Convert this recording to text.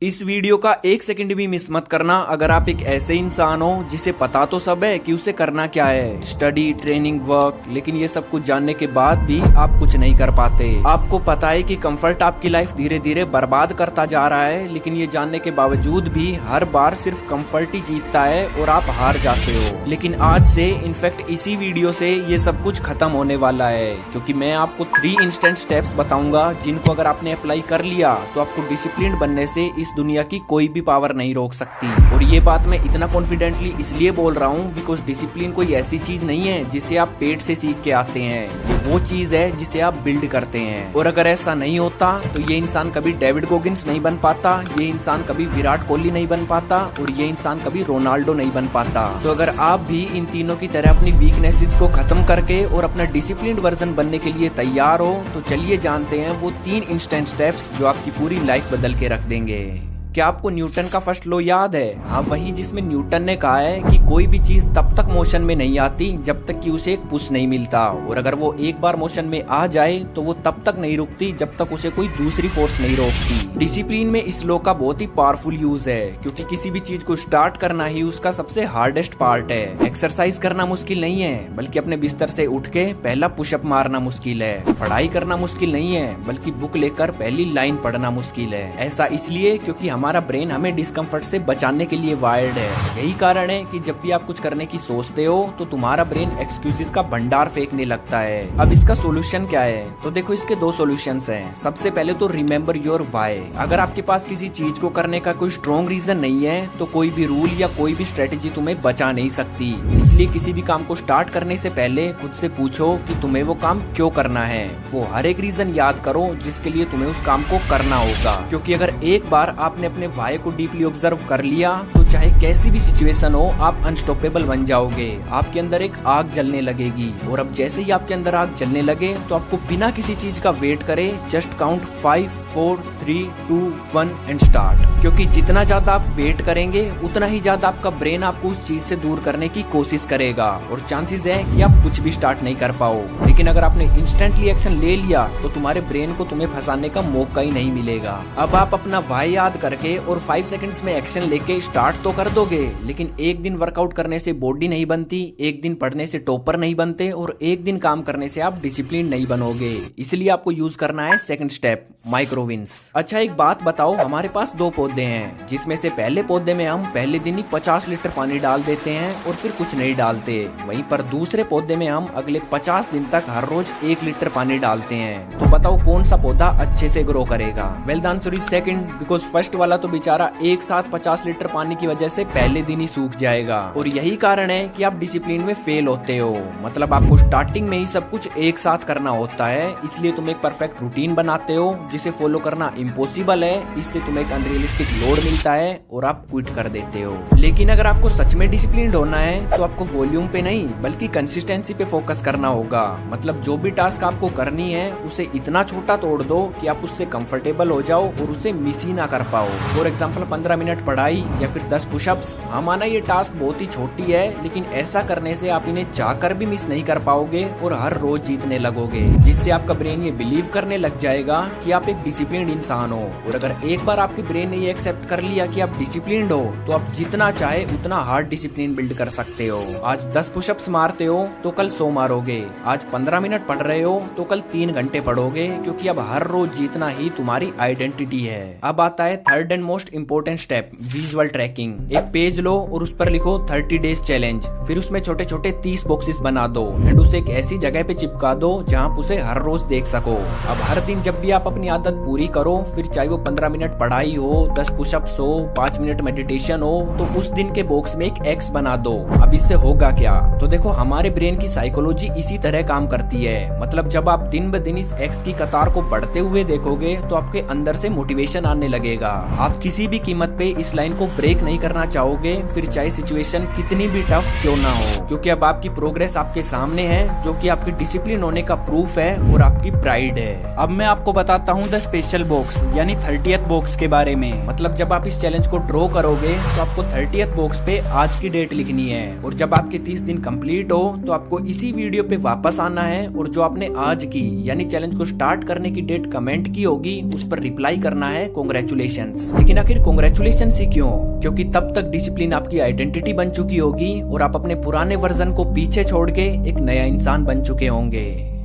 इस वीडियो का एक सेकंड भी मिस मत करना अगर आप एक ऐसे इंसान हो जिसे पता तो सब है कि उसे करना क्या है, स्टडी, ट्रेनिंग, वर्क, लेकिन ये सब कुछ जानने के बाद भी आप कुछ नहीं कर पाते। आपको पता है कि कंफर्ट आपकी लाइफ धीरे धीरे बर्बाद करता जा रहा है, लेकिन ये जानने के बावजूद भी हर बार सिर्फ कंफर्ट ही जीतता है और आप हार जाते हो। लेकिन आज से इनफैक्ट इसी वीडियो से ये सब कुछ खत्म होने वाला है, क्योंकि मैं आपको 3 इंस्टेंट स्टेप्स बताऊंगा जिनको अगर आपने अप्लाई कर लिया तो आपको डिसिप्लिन बनने से इस दुनिया की कोई भी पावर नहीं रोक सकती। और ये बात मैं इतना कॉन्फिडेंटली इसलिए बोल रहा हूँ बिकॉज डिसिप्लिन कोई ऐसी चीज नहीं है जिसे आप पेट से सीख के आते हैं, ये वो चीज है जिसे आप बिल्ड करते हैं। और अगर ऐसा नहीं होता तो ये इंसान कभी डेविड गोगिंस नहीं बन पाता, ये इंसान कभी विराट कोहली नहीं बन पाता और ये इंसान कभी रोनाल्डो नहीं बन पाता। तो अगर आप भी इन तीनों की तरह अपनी वीकनेसेस को खत्म करके और अपना डिसिप्लिन वर्जन बनने के लिए तैयार हो तो चलिए जानते हैं वो 3 इंस्टेंट स्टेप्स जो आपकी पूरी लाइफ बदल के रख देंगे। क्या आपको न्यूटन का फर्स्ट लॉ याद है? हाँ, वही जिसमें न्यूटन ने कहा है कि कोई भी चीज तब तक मोशन में नहीं आती जब तक कि उसे एक पुश नहीं मिलता, और अगर वो एक बार मोशन में आ जाए तो वो तब तक नहीं रुकती जब तक उसे कोई दूसरी फोर्स नहीं रोकती। डिसिप्लिन में इस लॉ का बहुत ही पावरफुल यूज है, क्योंकि किसी भी चीज को स्टार्ट करना ही उसका सबसे हार्डेस्ट पार्ट है। एक्सरसाइज करना मुश्किल नहीं है, बल्कि अपने बिस्तर से उठ के पहला पुशअप मारना मुश्किल है। पढ़ाई करना मुश्किल नहीं है, बल्कि बुक लेकर पहली लाइन पढ़ना मुश्किल है। ऐसा इसलिए क्योंकि हमारा ब्रेन हमें डिस्कम्फर्ट से बचाने के लिए वायर्ड है। यही कारण है कि जब भी आप कुछ करने की सोचते हो तो तुम्हारा ब्रेन एक्सक्यूजेस का भंडार फेंकने लगता है। अब इसका सोल्यूशन क्या है? तो देखो, इसके 2 सॉल्यूशंस हैं। सबसे पहले तो रिमेम्बर योर व्हाई। अगर आपके पास किसी चीज को करने का कोई स्ट्रॉन्ग रीजन नहीं है तो कोई भी रूल या कोई भी स्ट्रेटेजी तुम्हें बचा नहीं सकती। इसलिए किसी भी काम को स्टार्ट करने से पहले खुद से पूछो कि तुम्हें वो काम क्यों करना है। वो हर एक रीजन याद करो जिसके लिए तुम्हें उस काम को करना होगा, क्योंकि अगर एक बार आपने अपने व्हाई को डीपली ऑब्जर्व कर लिया तो चाहे कैसी भी सिचुएशन हो आप अनस्टॉपेबल बन जाओगे। आपके अंदर एक आग जलने लगेगी, और अब जैसे ही आपके अंदर आग जलने लगे तो आपको बिना किसी चीज का वेट करे जस्ट काउंट 5 4 3 2 1 एंड स्टार्ट। क्योंकि जितना ज्यादा आप वेट करेंगे उतना ही ज्यादा आपका ब्रेन आपको उस चीज से दूर करने की कोशिश करेगा, और चांसेस है कि आप कुछ भी स्टार्ट नहीं कर पाओ। लेकिन अगर आपने इंस्टेंटली एक्शन ले लिया तो तुम्हारे ब्रेन को तुम्हें फंसाने का मौका ही नहीं मिलेगा। अब आप अपना व्हाई याद करके और 5 सेकंड्स में एक्शन लेके स्टार्ट तो कर दोगे, लेकिन एक दिन वर्कआउट करने से बॉडी नहीं बनती, एक दिन पढ़ने से टॉपर नहीं बनते, और एक दिन काम करने से आप डिसिप्लिन नहीं बनोगे। इसलिए आपको यूज करना है सेकंड स्टेप, माइक्रो विंस। अच्छा, एक बात बताओ, हमारे पास 2 पौधे हैं, जिसमें से पहले पौधे में हम पहले दिन ही 50 लीटर पानी डाल देते हैं और फिर कुछ नहीं डालते। वहीं पर दूसरे पौधे में हम अगले 50 दिन तक हर रोज 1 लीटर पानी डालते हैं। तो बताओ कौन सा पौधा अच्छे से ग्रो करेगा? Well the answer is second, because first वाला तो बेचारा एक साथ 50 लीटर पानी की वजह से पहले दिन ही सूख जाएगा। और यही कारण है कि आप डिसिप्लिन में फेल होते हो। मतलब आपको स्टार्टिंग में ही सब कुछ एक साथ करना होता है, इसलिए तुम एक परफेक्ट रूटीन बनाते हो जिसे फॉलो करना इम्पॉसिबल है। इससे तुम्हें एक अनरियलिस्टिक लोड मिलता है और आप क्विट कर देते हो। लेकिन अगर आपको सच में डिसिप्लिन होना है तो आपको वॉल्यूम पे नहीं बल्कि कंसिस्टेंसी पे फोकस करना होगा। मतलब जो भी टास्क आपको करनी है उसे इतना छोटा तोड़ दो कि आप उससे कंफर्टेबल हो जाओ और उसे मिस ही ना कर पाओ। फॉर एग्जाम्पल 15 मिनट पढ़ाई या फिर 10 पुशअप्स। हाँ, माना ये टास्क बहुत ही छोटी है, लेकिन ऐसा करने से आप इन्हें चाहकर भी मिस नहीं कर पाओगे और हर रोज जीतने लगोगे, जिससे आपका ब्रेन ये बिलीव करने लग जाएगा कि आप एक डिसिप्लिन्ड इंसान हो। और अगर एक बार आपके ब्रेन ने ये एक्सेप्ट कर लिया कि आप डिसिप्लिन्ड हो तो आप जितना चाहे उतना हार्ड डिसिप्लिन बिल्ड कर सकते हो। आज 10 पुशअप्स मारते हो तो कल 100 मारोगे। आज 15 मिनट पढ़ रहे हो तो कल 3 घंटे पढ़ोगे, क्योंकि अब हर रोज जीतना ही तुम्हारी आइडेंटिटी है। अब आता है third and most important step, visual tracking. एक पेज लो और उस पर लिखो 30 डेज चैलेंज, फिर उसमें छोटे छोटे 30 बॉक्सेस बना दो एंड उसे एक ऐसी जगह पे चिपका दो जहाँ उसे हर रोज देख सको। अब हर दिन जब भी आप अपनी आदत पूरी करो, फिर चाहे वो 15 मिनट पढ़ाई हो, 10 पुशअप्स हो, 5 मिनट मेडिटेशन हो, तो उस दिन के बॉक्स में एक एक्स बना दो। अब इससे होगा क्या? तो देखो, हमारे ब्रेन की साइकोलॉजी इसी तरह काम करती है। मतलब जब आप दिन ब दिन इस एक्स की कतार को बढ़ते हुए देखोगे तो आपके अंदर से मोटिवेशन आने लगेगा। आप किसी भी कीमत पे इस लाइन को ब्रेक नहीं करना चाहोगे, फिर चाहे सिचुएशन कितनी भी टफ क्यों ना हो, क्योंकि अब आपकी प्रोग्रेस आपके सामने है, जो कि आपके डिसिप्लिन होने का प्रूफ है और आपकी प्राइड है। अब मैं आपको बताता हूँ द स्पेशल बॉक्स यानी 30th बॉक्स के बारे में। मतलब जब आप इस चैलेंज को ड्रॉ करोगे तो आपको 30th बॉक्स पे आज की डेट लिखनी है, और जब आपके 30 दिन कंप्लीट हो तो आपको इसी वीडियो पे वापस आना है और जो आपने आज की यानी चैलेंज को स्टार्ट करने की डेट कमेंट की होगी उस पर रिप्लाई करना है कांग्रेचुलेशंस। लेकिन आखिर कांग्रेचुलेशंस ही क्यों? क्योंकि तब तक डिसिप्लिन आपकी आइडेंटिटी बन चुकी होगी और आप अपने पुराने वर्जन को पीछे छोड़ के एक नया इंसान बन चुके होंगे।